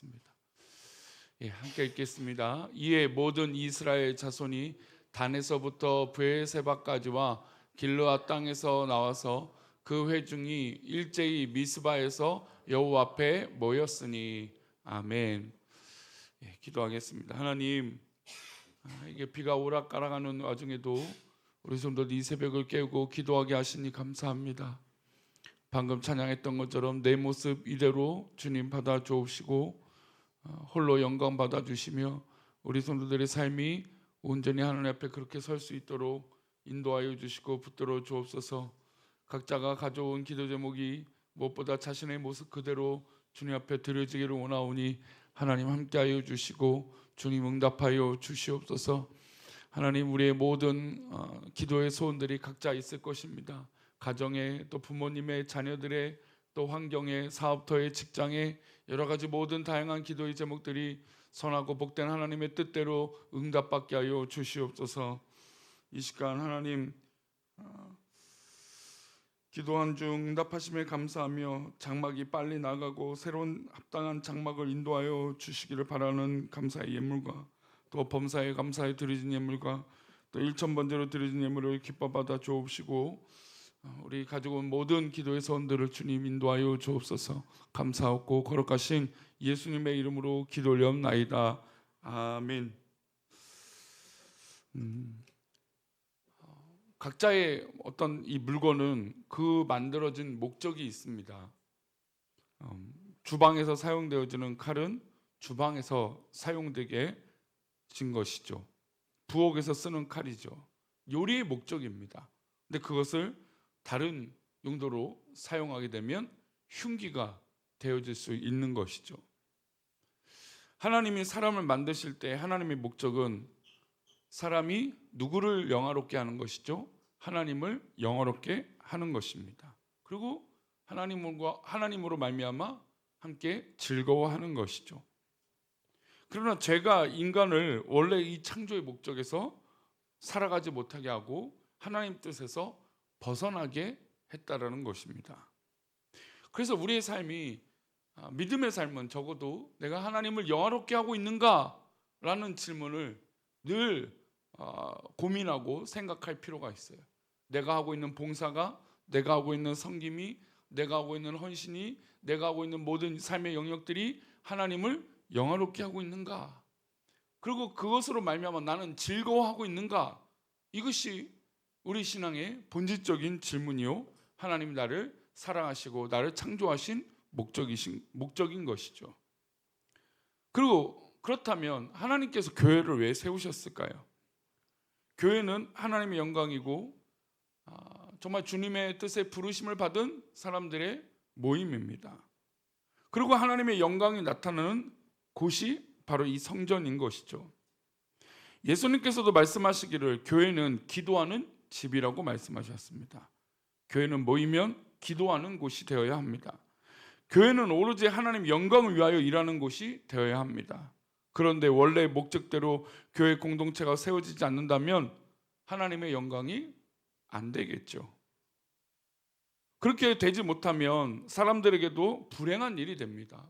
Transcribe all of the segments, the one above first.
나왔습니다. 함께 읽겠습니다. 이에 모든 이스라엘 자손이 단에서부터 브에세바까지와 길르앗 땅에서 나와서 그 회중이 일제히 미스바에서 여호와 앞에 모였으니. 아멘. 기도하겠습니다. 하나님, 이게 비가 오락가락하는 와중에도 우리 성도들 이 새벽을 깨우고 기도하게 하시니 감사합니다. 방금 찬양했던 것처럼 내 모습 이대로 주님 받아 주옵시고 홀로 영광 받아 주시며 우리 성도들의 삶이 온전히 하나님 앞에 그렇게 설 수 있도록 인도하여 주시고 붙들어 주옵소서. 각자가 가져온 기도 제목이 무엇보다 자신의 모습 그대로 주님 앞에 드려지기를 원하오니 하나님 함께하여 주시고 주님 응답하여 주시옵소서. 하나님, 우리의 모든 기도의 소원들이 각자 있을 것입니다. 가정에, 또 부모님의 자녀들의, 또 환경에, 사업터의, 직장에 여러 가지 모든 다양한 기도의 제목들이 선하고 복된 하나님의 뜻대로 응답받게 하여 주시옵소서. 이 시간 하나님, 기도한 중 응답하심에 감사하며 장막이 빨리 나가고 새로운 합당한 장막을 인도하여 주시기를 바라는 감사의 예물과 또 범사에 감사에 드려진 예물과 또 1,000번째로 드려진 예물을 기뻐 받아 주옵시고 우리 가지고 온 모든 기도의 소원들을 주님 인도하여 주옵소서. 감사하고 거룩하신 예수님의 이름으로 기도 올려옵나이다. 아멘. 각자의 어떤 이 물건은 그 만들어진 목적이 있습니다. 주방에서 사용되어지는 칼은 주방에서 사용되게 진 것이죠. 부엌에서 쓰는 칼이죠. 요리의 목적입니다. 근데 그것을 다른 용도로 사용하게 되면 흉기가 되어질 수 있는 것이죠. 하나님이 사람을 만드실 때 하나님의 목적은 사람이 누구를 영화롭게 하는 것이죠? 하나님을 영화롭게 하는 것입니다. 그리고 하나님으로 말미암아 함께 즐거워하는 것이죠. 그러나 죄가 인간을 원래 이 창조의 목적에서 살아가지 못하게 하고 하나님 뜻에서 벗어나게 했다라는 것입니다. 그래서 우리의 삶이, 믿음의 삶은 적어도 내가 하나님을 영화롭게 하고 있는가라는 질문을 늘 고민하고 생각할 필요가 있어요. 내가 하고 있는 봉사가, 내가 하고 있는 섬김이, 내가 하고 있는 헌신이, 내가 하고 있는 모든 삶의 영역들이 하나님을 영화롭게 하고 있는가? 그리고 그것으로 말미암아 나는 즐거워하고 있는가? 이것이 우리 신앙의 본질적인 질문이요, 하나님이 나를 사랑하시고 나를 창조하신 목적인 것이죠. 그리고 그렇다면 하나님께서 교회를 왜 세우셨을까요? 교회는 하나님의 영광이고 정말 주님의 뜻에 부르심을 받은 사람들의 모임입니다. 그리고 하나님의 영광이 나타나는 곳이 바로 이 성전인 것이죠. 예수님께서도 말씀하시기를 교회는 기도하는 집이라고 말씀하셨습니다. 교회는 모이면 기도하는 곳이 되어야 합니다. 교회는 오로지 하나님 영광을 위하여 일하는 곳이 되어야 합니다. 그런데 원래 목적대로 교회 공동체가 세워지지 않는다면 하나님의 영광이 안 되겠죠. 그렇게 되지 못하면 사람들에게도 불행한 일이 됩니다.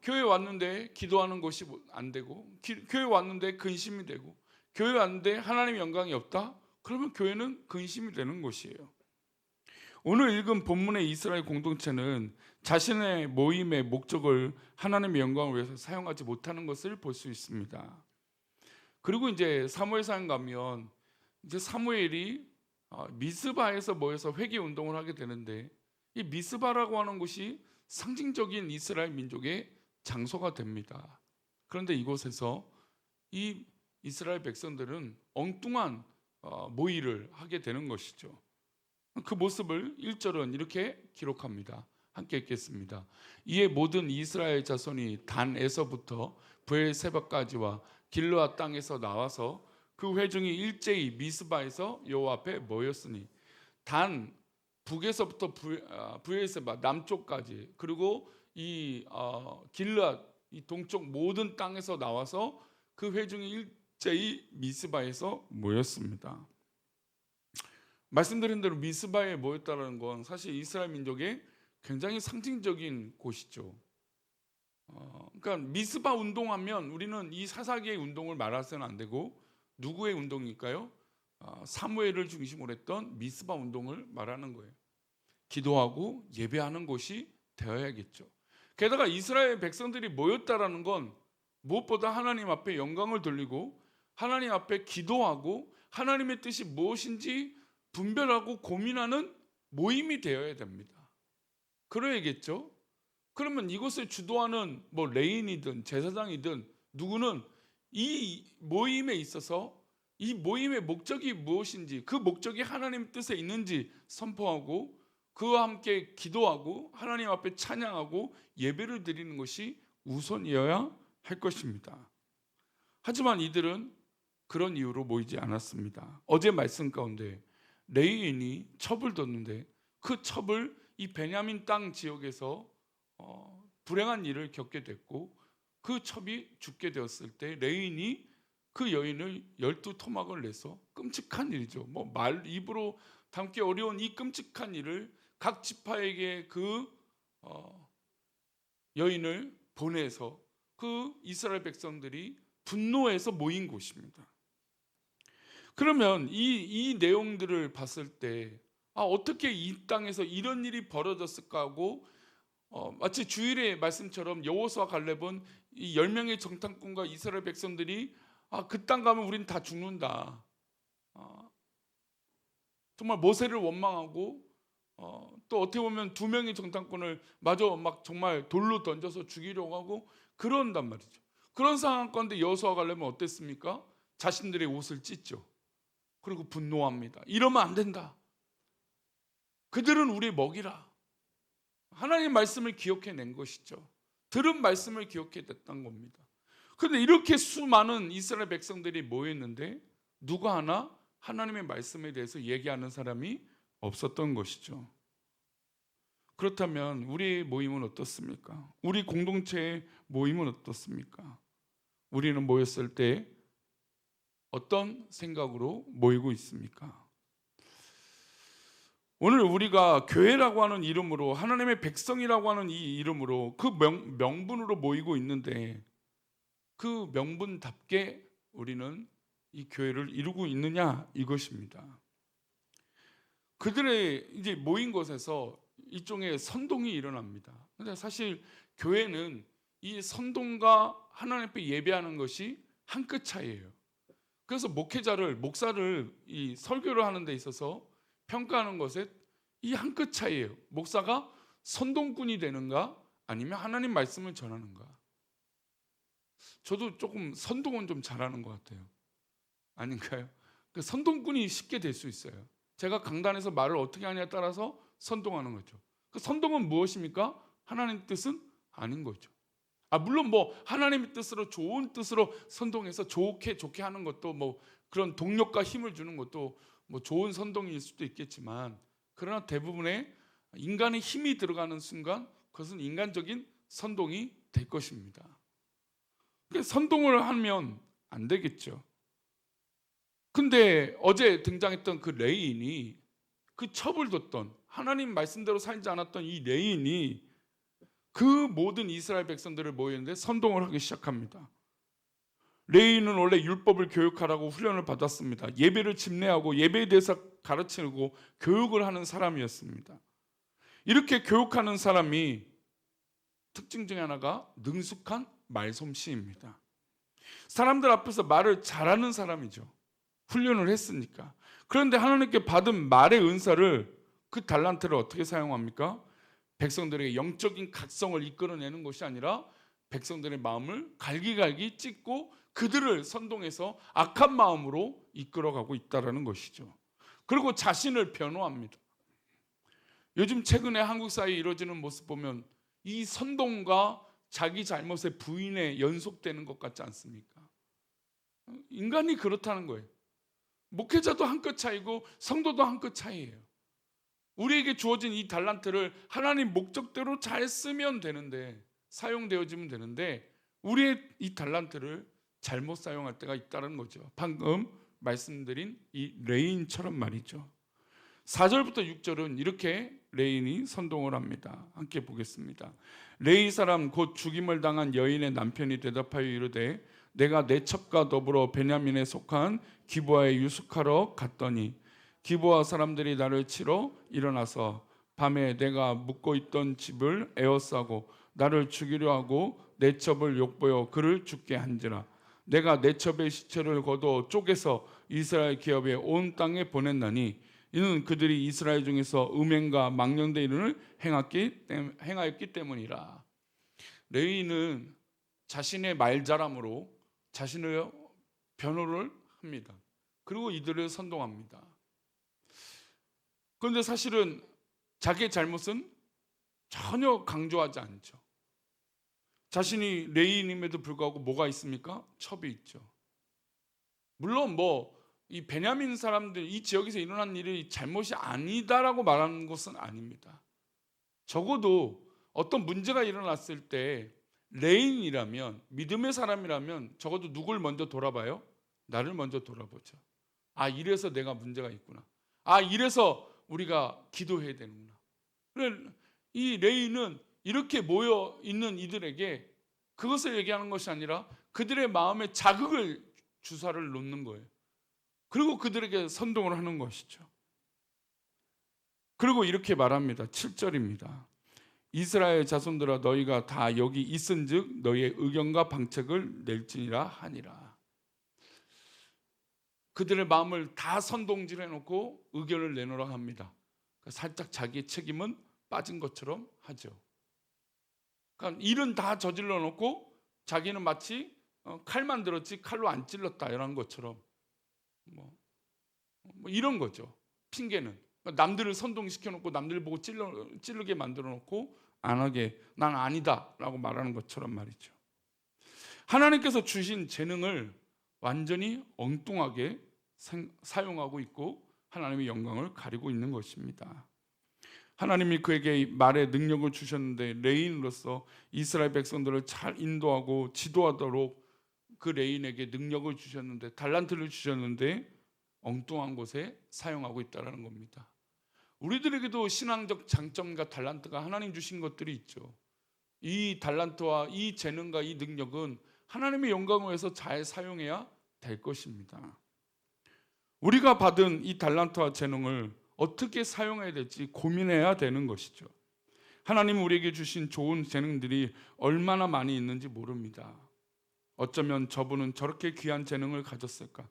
교회 왔는데 기도하는 것이 안 되고, 교회 왔는데 근심이 되고, 교회 왔는데 하나님의 영광이 없다? 그러면 교회는 근심이 되는 것이에요. 오늘 읽은 본문의 이스라엘 공동체는 자신의 모임의 목적을 하나님의 영광을 위해서 사용하지 못하는 것을 볼 수 있습니다. 그리고 이제 사무엘상 가면 이제 사무엘이 미스바에서 모여서 회개 운동을 하게 되는데, 이 미스바라고 하는 곳이 상징적인 이스라엘 민족의 장소가 됩니다. 그런데 이곳에서 이 이스라엘 백성들은 엉뚱한 모의를 하게 되는 것이죠. 그 모습을 1절은 이렇게 기록합니다. 함께 읽겠습니다. 이에 모든 이스라엘 자손이 단에서부터 브엘세바까지와 길르앗 땅에서 나와서 그 회중이 일제히 미스바에서 여호와 앞에 모였으니, 단 북에서부터 브엘세바 남쪽까지, 그리고 이 길르앗 이 동쪽 모든 땅에서 나와서 그 회중이 일제히 미스바에서 모였습니다. 말씀드린 대로 미스바에 모였다는 건 사실 이스라엘 민족의 굉장히 상징적인 곳이죠. 그러니까 미스바 운동하면 우리는 이 사사기의 운동을 말해서는 안 되고 누구의 운동일까요? 사무엘을 중심으로 했던 미스바 운동을 말하는 거예요. 기도하고 예배하는 곳이 되어야겠죠. 게다가 이스라엘 백성들이 모였다라는 건 무엇보다 하나님 앞에 영광을 돌리고 하나님 앞에 기도하고 하나님의 뜻이 무엇인지 분별하고 고민하는 모임이 되어야 됩니다. 그래야겠죠. 그러면 이것을 주도하는 레인이든 제사장이든 누구는 이 모임에 있어서 이 모임의 목적이 무엇인지, 그 목적이 하나님 뜻에 있는지 선포하고 그와 함께 기도하고 하나님 앞에 찬양하고 예배를 드리는 것이 우선이어야 할 것입니다. 하지만 이들은 그런 이유로 모이지 않았습니다. 어제 말씀 가운데 레위인이 첩을 뒀는데 그 첩을 이 베냐민 땅 지역에서 불행한 일을 겪게 됐고 그 첩이 죽게 되었을 때 레위인이 그 여인을 12토막을 내서 끔찍한 일이죠. 말 입으로 담기 어려운 이 끔찍한 일을 각 지파에게 그 여인을 보내서 그 이스라엘 백성들이 분노해서 모인 곳입니다. 그러면 이 내용들을 봤을 때 어떻게 이 땅에서 이런 일이 벌어졌을까 하고 마치 주일의 말씀처럼 여호수아 갈렙은 이 10명의 정탐꾼과 이스라엘 백성들이 그 땅 가면 우린 다 죽는다. 정말 모세를 원망하고 또 어떻게 보면 2명의 정탐꾼을 마저 막 정말 돌로 던져서 죽이려고 하고 그런단 말이죠. 그런 상황 가운데 여호수아 갈렙은 어땠습니까? 자신들의 옷을 찢죠. 그리고 분노합니다. 이러면 안 된다. 그들은 우리의 먹이라. 하나님의 말씀을 기억해낸 것이죠. 들은 말씀을 기억해냈던 겁니다. 그런데 이렇게 수많은 이스라엘 백성들이 모였는데 누가 하나 하나님의 말씀에 대해서 얘기하는 사람이 없었던 것이죠. 그렇다면 우리의 모임은 어떻습니까? 우리 공동체의 모임은 어떻습니까? 우리는 모였을 때 어떤 생각으로 모이고 있습니까? 오늘 우리가 교회라고 하는 이름으로 하나님의 백성이라고 하는 이 이름으로 그 명분으로 모이고 있는데 그 명분답게 우리는 이 교회를 이루고 있느냐 이것입니다. 그들의 이제 모인 곳에서 일종의 선동이 일어납니다. 근데 사실 교회는 이 선동과 하나님 앞에 예배하는 것이 한 끗 차이예요. 그래서 목사를 이 설교를 하는 데 있어서 평가하는 것에 이 한 끗 차이예요. 목사가 선동꾼이 되는가 아니면 하나님 말씀을 전하는가. 저도 조금 선동은 좀 잘하는 것 같아요. 아닌가요? 그 선동꾼이 쉽게 될 수 있어요. 제가 강단에서 말을 어떻게 하냐에 따라서 선동하는 거죠. 그 선동은 무엇입니까? 하나님 뜻은 아닌 거죠. 물론 하나님의 뜻으로 좋은 뜻으로 선동해서 좋게 하는 것도 그런 동력과 힘을 주는 것도 좋은 선동일 수도 있겠지만 그러나 대부분의 인간의 힘이 들어가는 순간 그것은 인간적인 선동이 될 것입니다. 선동을 하면 안 되겠죠. 근데 어제 등장했던 그 레인이 그 첩을 뒀던 하나님 말씀대로 살지 않았던 이 레인이 그 모든 이스라엘 백성들을 모였는데 선동을 하기 시작합니다. 레위인은 원래 율법을 교육하라고 훈련을 받았습니다. 예배를 집례하고 예배에 대해서 가르치고 교육을 하는 사람이었습니다. 이렇게 교육하는 사람이 특징 중에 하나가 능숙한 말솜씨입니다. 사람들 앞에서 말을 잘하는 사람이죠. 훈련을 했으니까. 그런데 하나님께 받은 말의 은사를 그 달란트를 어떻게 사용합니까? 백성들에게 영적인 각성을 이끌어내는 것이 아니라 백성들의 마음을 갈기갈기 찢고 그들을 선동해서 악한 마음으로 이끌어가고 있다는 것이죠. 그리고 자신을 변호합니다. 요즘 최근에 한국 사회에 이루어지는 모습 보면 이 선동과 자기 잘못의 부인에 연속되는 것 같지 않습니까? 인간이 그렇다는 거예요. 목회자도 한 끗 차이고 성도도 한 끗 차이예요. 우리에게 주어진 이 달란트를 하나님 목적대로 잘 쓰면 되는데, 사용되어지면 되는데 우리의 이 달란트를 잘못 사용할 때가 있다는 거죠. 방금 말씀드린 이 레인처럼 말이죠. 4절부터 6절은 이렇게 레인이 선동을 합니다. 함께 보겠습니다. 레위 사람 곧 죽임을 당한 여인의 남편이 대답하여 이르되 내가 내 첩과 더불어 베냐민에 속한 기브아에 유숙하러 갔더니 기브아 사람들이 나를 치러 일어나서 밤에 내가 묵고 있던 집을 에워싸고 나를 죽이려 하고 내 첩을 욕보여 그를 죽게 한지라. 내가 내 첩의 시체를 거두어 쪼개서 이스라엘 기업의 온 땅에 보냈나니 이는 그들이 이스라엘 중에서 음행과 망령된 일을 행하였기 때문이라. 레위는 자신의 말잘함으로 자신을 변호를 합니다. 그리고 이들을 선동합니다. 그런데 사실은 자기의 잘못은 전혀 강조하지 않죠. 자신이 레위인임에도 불구하고 뭐가 있습니까? 첩이 있죠. 물론 이 베냐민 사람들, 이 지역에서 일어난 일이 잘못이 아니다라고 말하는 것은 아닙니다. 적어도 어떤 문제가 일어났을 때 레인이라면, 믿음의 사람이라면 적어도 누굴 먼저 돌아봐요? 나를 먼저 돌아보죠. 아, 이래서 내가 문제가 있구나. 아, 이래서 우리가 기도해야 되는구나. 이 레인은 이렇게 모여 있는 이들에게 그것을 얘기하는 것이 아니라 그들의 마음에 자극을 주사를 놓는 거예요. 그리고 그들에게 선동을 하는 것이죠. 그리고 이렇게 말합니다. 7절입니다. 이스라엘 자손들아 너희가 다 여기 있은즉 너희의 의견과 방책을 낼지니라 하니라. 그들의 마음을 다 선동질해 놓고 의견을 내놓으라 합니다. 살짝 자기의 책임은 빠진 것처럼 하죠. 그러니까 일은 다 저질러 놓고 자기는 마치 칼만 들었지 칼로 안 찔렀다 이런 것처럼 뭐 이런 거죠. 핑계는 남들을 선동시켜 놓고 남들 보고 찌르게 만들어 놓고 안 하게 난 아니다 라고 말하는 것처럼 말이죠. 하나님께서 주신 재능을 완전히 엉뚱하게 사용하고 있고 하나님의 영광을 가리고 있는 것입니다. 하나님이 그에게 말의 능력을 주셨는데 레인으로서 이스라엘 백성들을 잘 인도하고 지도하도록 그 레인에게 능력을 주셨는데, 달란트를 주셨는데 엉뚱한 곳에 사용하고 있다는 겁니다. 우리들에게도 신앙적 장점과 달란트가 하나님 주신 것들이 있죠. 이 달란트와 이 재능과 이 능력은 하나님의 영광을 위해서 잘 사용해야 될 것입니다. 우리가 받은 이 달란트와 재능을 어떻게 사용해야 될지 고민해야 되는 것이죠. 하나님은 우리에게 주신 좋은 재능들이 얼마나 많이 있는지 모릅니다. 어쩌면 저분은 저렇게 귀한 재능을 가졌을까?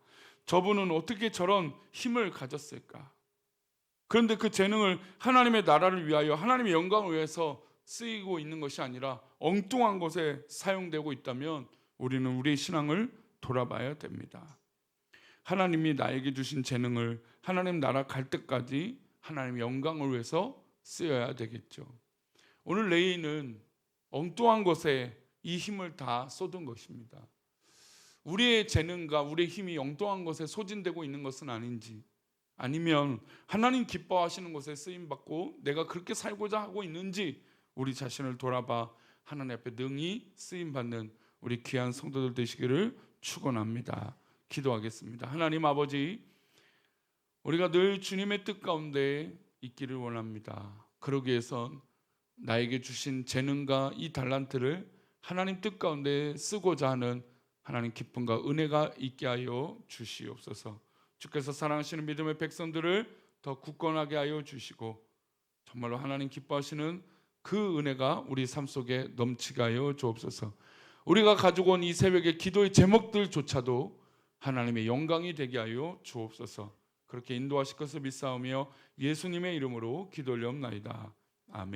저분은 어떻게 저런 힘을 가졌을까? 그런데 그 재능을 하나님의 나라를 위하여 하나님의 영광을 위해서 쓰이고 있는 것이 아니라 엉뚱한 곳에 사용되고 있다면 우리는 우리의 신앙을 돌아봐야 됩니다. 하나님이 나에게 주신 재능을 하나님 나라 갈 때까지 하나님의 영광을 위해서 쓰여야 되겠죠. 오늘 레이는 엉뚱한 곳에 이 힘을 다 쏟은 것입니다. 우리의 재능과 우리의 힘이 엉뚱한 곳에 소진되고 있는 것은 아닌지, 아니면 하나님 기뻐하시는 곳에 쓰임받고 내가 그렇게 살고자 하고 있는지 우리 자신을 돌아봐 하나님 앞에 능히 쓰임받는 우리 귀한 성도들 되시기를 축원합니다. 기도하겠습니다. 하나님 아버지, 우리가 늘 주님의 뜻 가운데 있기를 원합니다. 그러기 위해선 나에게 주신 재능과 이 달란트를 하나님 뜻 가운데 쓰고자 하는 하나님 기쁨과 은혜가 있게 하여 주시옵소서. 주께서 사랑하시는 믿음의 백성들을 더 굳건하게 하여 주시고 정말로 하나님 기뻐하시는 그 은혜가 우리 삶 속에 넘치게 하여 주옵소서. 우리가 가지고 온 이 새벽의 기도의 제목들조차도 하나님의 영광이 되게 하여 주옵소서. 그렇게 인도하실 것을 믿사오며 예수님의 이름으로 기도 올려옵나이다. 아멘.